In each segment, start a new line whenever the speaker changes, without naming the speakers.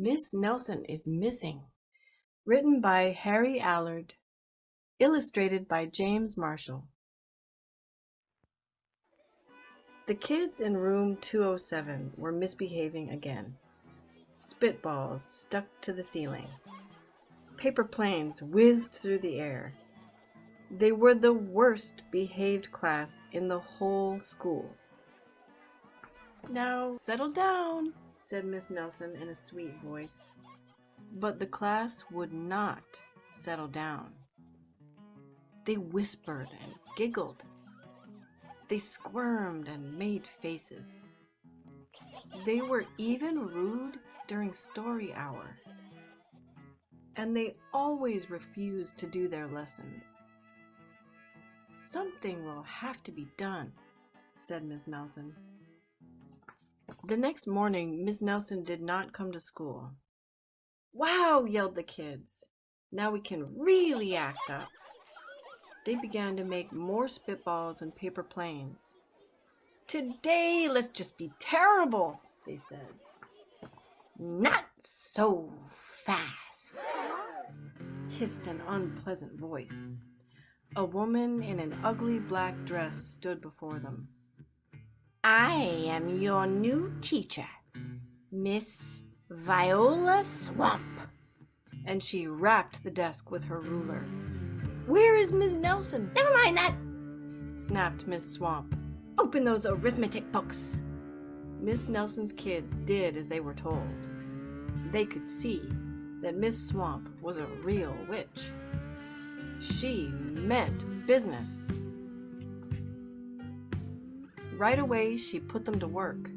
Miss Nelson is Missing, written by Harry Allard, illustrated by James Marshall. The kids in room 207 were misbehaving again. Spitballs stuck to the ceiling. Paper planes whizzed through the air. They were the worst behaved class in the whole school. "Now, settle down," said Miss Nelson in a sweet voice. But the class would not settle down. They whispered and giggled. They squirmed and made faces. They were even rude during story hour. And they always refused to do their lessons. "Something will have to be done," said Miss Nelson. The next morning, Miss Nelson did not come to school. "Wow!" yelled the kids. "Now we can really act up." They began to make more spitballs and paper planes. "Today, let's just be terrible," they said. "Not so fast," hissed an unpleasant voice. A woman in an ugly black dress stood before them. "I am your new teacher, Miss Viola Swamp." And she rapped the desk with her ruler. "Where is Miss Nelson?"
"Never mind that,"
snapped Miss Swamp.
"Open those arithmetic books."
Miss Nelson's kids did as they were told. They could see that Miss Swamp was a real witch. She meant business. Right away, she put them to work,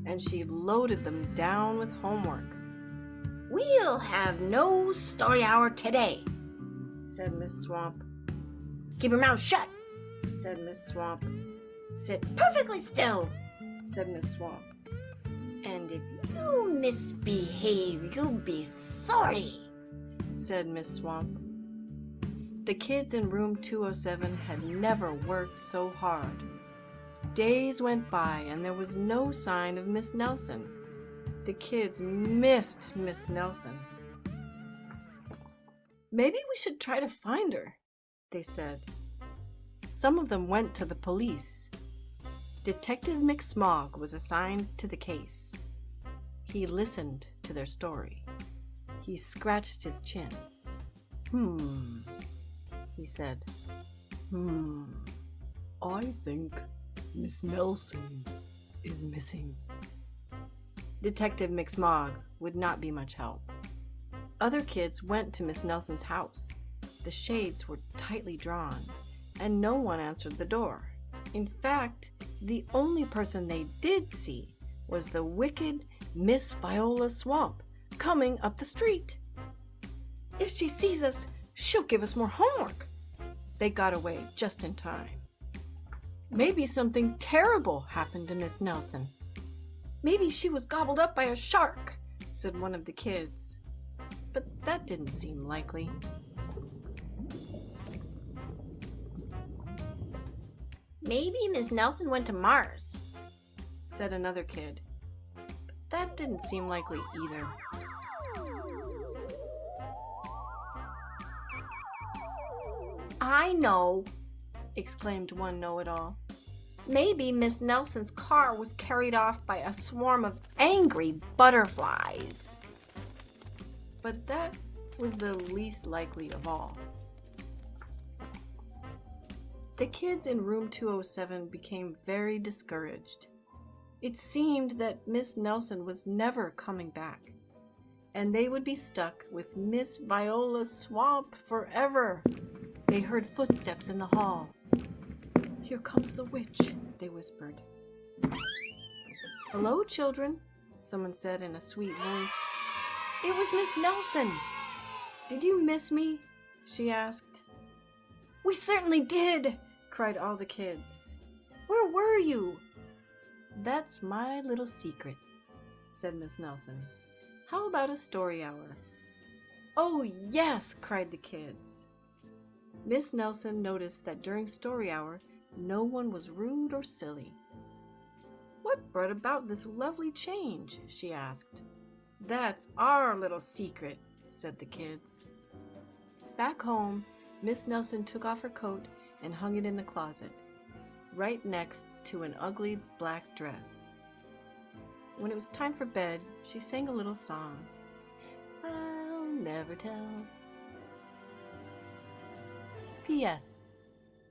and she loaded them down with homework.
"We'll have no story hour today,"
said Miss Swamp.
"Keep your mouth shut,"
said Miss Swamp.
"Sit perfectly still,"
said Miss Swamp.
"And if you misbehave, you'll be sorry,"
said Miss Swamp. The kids in room 207 had never worked so hard. Days went by and there was no sign of Miss Nelson. The kids missed Miss Nelson. "Maybe we should try to find her," they said. Some of them went to the police. Detective McSmog was assigned to the case. He listened to their story. He scratched his chin. He said. I think Miss Nelson is missing." Detective McSmog would not be much help. Other kids went to Miss Nelson's house. The shades were tightly drawn, and no one answered the door. In fact, the only person they did see was the wicked Miss Viola Swamp coming up the street. "If she sees us, she'll give us more homework." They got away just in time. "Maybe something terrible happened to Miss Nelson. Maybe she was gobbled up by a shark," said one of the kids. But that didn't seem likely.
"Maybe Miss Nelson went to Mars,"
said another kid. But that didn't seem likely either.
"I know,"
exclaimed one know-it-all.
"Maybe Miss Nelson's car was carried off by a swarm of angry butterflies."
But that was the least likely of all. The kids in room 207 became very discouraged. It seemed that Miss Nelson was never coming back, and they would be stuck with Miss Viola Swamp forever. They heard footsteps in the hall. "Here comes the witch," they whispered. "Hello, children," someone said in a sweet voice. It was Miss Nelson. "Did you miss me?" she asked. "We certainly did," cried all the kids. "Where were you?" "That's my little secret," said Miss Nelson. "How about a story hour?" "Oh, yes," cried the kids. Miss Nelson noticed that during story hour, no one was rude or silly. "What brought about this lovely change?" she asked. That's our little secret, said the kids. Back home, Miss Nelson took off her coat and hung it in the closet, right next to an ugly black dress. When it was time for bed, she sang a little song. I'll never tell. P.S.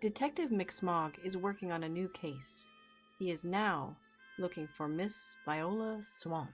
Detective McSmog is working on a new case. He is now looking for Miss Viola Swamp.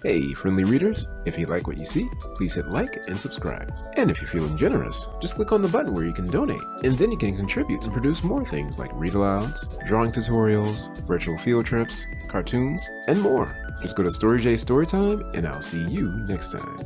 Hey, friendly readers, if you like what you see, please hit like and subscribe. And if you're feeling generous, just click on the button where you can donate, and then you can contribute to produce more things like read-alouds, drawing tutorials, virtual field trips, cartoons, and more. Just go to StoryJ Storytime, and I'll see you next time.